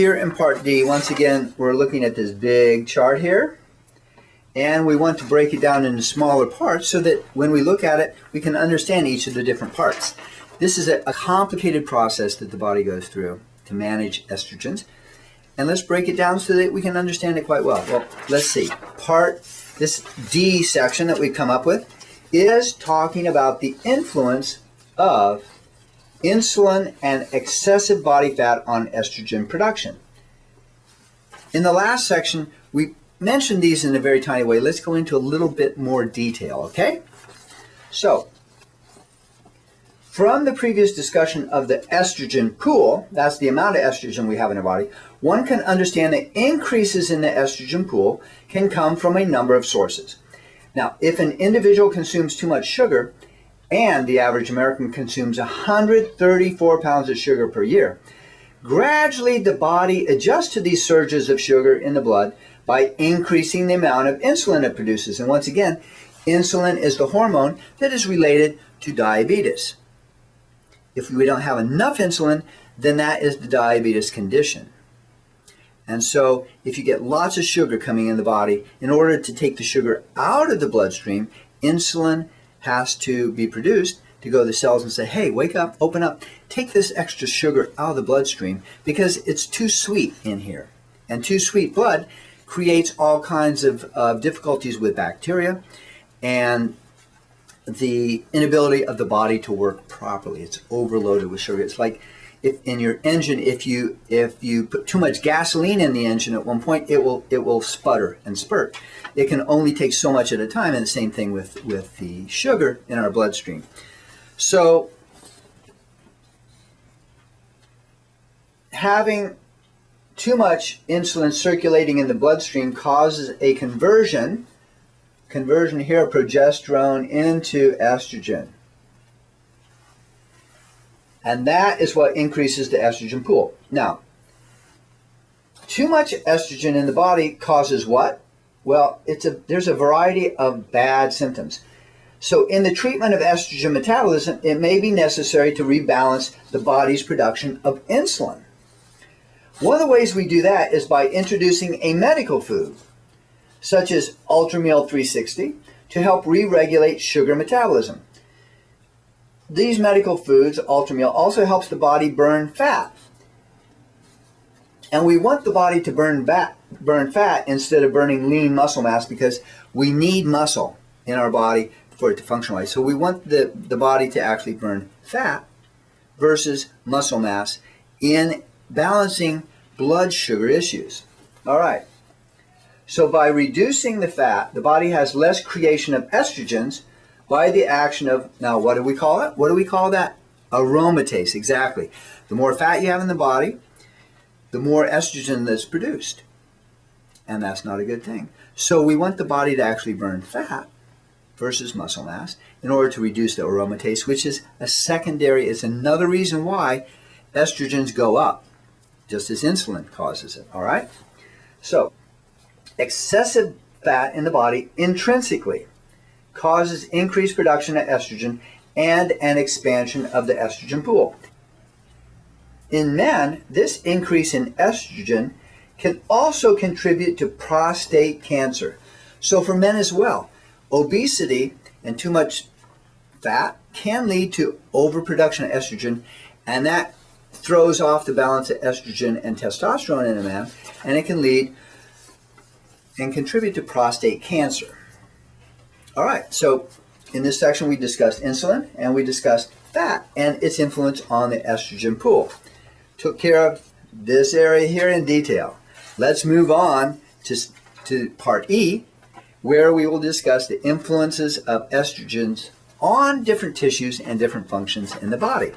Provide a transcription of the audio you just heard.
here in Part D, once again, we're looking at this big chart here, and we want to break it down into smaller parts so that when we look at it, we can understand each of the different parts. This is a complicated process that the body goes through to manage estrogens, and let's break it down so that we can understand it quite well. Well, let's see. This D section that we've come up with is talking about the influence of insulin and excessive body fat on estrogen production. In the last section, we mentioned these in a very tiny way. Let's go into a little bit more detail, okay? So, from the previous discussion of the estrogen pool, that's the amount of estrogen we have in our body, one can understand that increases in the estrogen pool can come from a number of sources. Now, if an individual consumes too much sugar, and the average American consumes 134 pounds of sugar per year, gradually the body adjusts to these surges of sugar in the blood by increasing the amount of insulin it produces. And once again, insulin is the hormone that is related to diabetes. If we don't have enough insulin, then that is the diabetes condition. And so if you get lots of sugar coming in the body, in order to take the sugar out of the bloodstream, insulin has to be produced to go to the cells and say, hey, wake up, open up, take this extra sugar out of the bloodstream because it's too sweet in here. And too sweet blood creates all kinds of difficulties with bacteria and the inability of the body to work properly. It's overloaded with sugar. It's like if in your engine, if you put too much gasoline in the engine at one point, it will sputter and spurt. It can only take so much at a time, and the same thing with the sugar in our bloodstream. So having too much insulin circulating in the bloodstream causes a conversion here of progesterone into estrogen. And that is what increases the estrogen pool. Now, too much estrogen in the body causes what? Well, there's a variety of bad symptoms. So in the treatment of estrogen metabolism, it may be necessary to rebalance the body's production of insulin. One of the ways we do that is by introducing a medical food, such as Ultrameal 360, to help re-regulate sugar metabolism. These medical foods, Ultrameal, also helps the body burn fat. And we want the body to burn fat instead of burning lean muscle mass because we need muscle in our body for it to function right. So we want the body to actually burn fat versus muscle mass in balancing blood sugar issues. All right. So by reducing the fat, the body has less creation of estrogens by the action of, now what do we call it? What do we call that? Aromatase, exactly. The more fat you have in the body, the more estrogen that's produced. And that's not a good thing. So we want the body to actually burn fat versus muscle mass in order to reduce the aromatase, which is it's another reason why estrogens go up, just as insulin causes it, all right? So, excessive fat in the body intrinsically causes increased production of estrogen and an expansion of the estrogen pool. In men, this increase in estrogen can also contribute to prostate cancer. So for men as well, obesity and too much fat can lead to overproduction of estrogen, and that throws off the balance of estrogen and testosterone in a man, and it can lead and contribute to prostate cancer. All right, so in this section we discussed insulin and we discussed fat and its influence on the estrogen pool. Took care of this area here in detail. Let's move on to Part E, where we will discuss the influences of estrogens on different tissues and different functions in the body.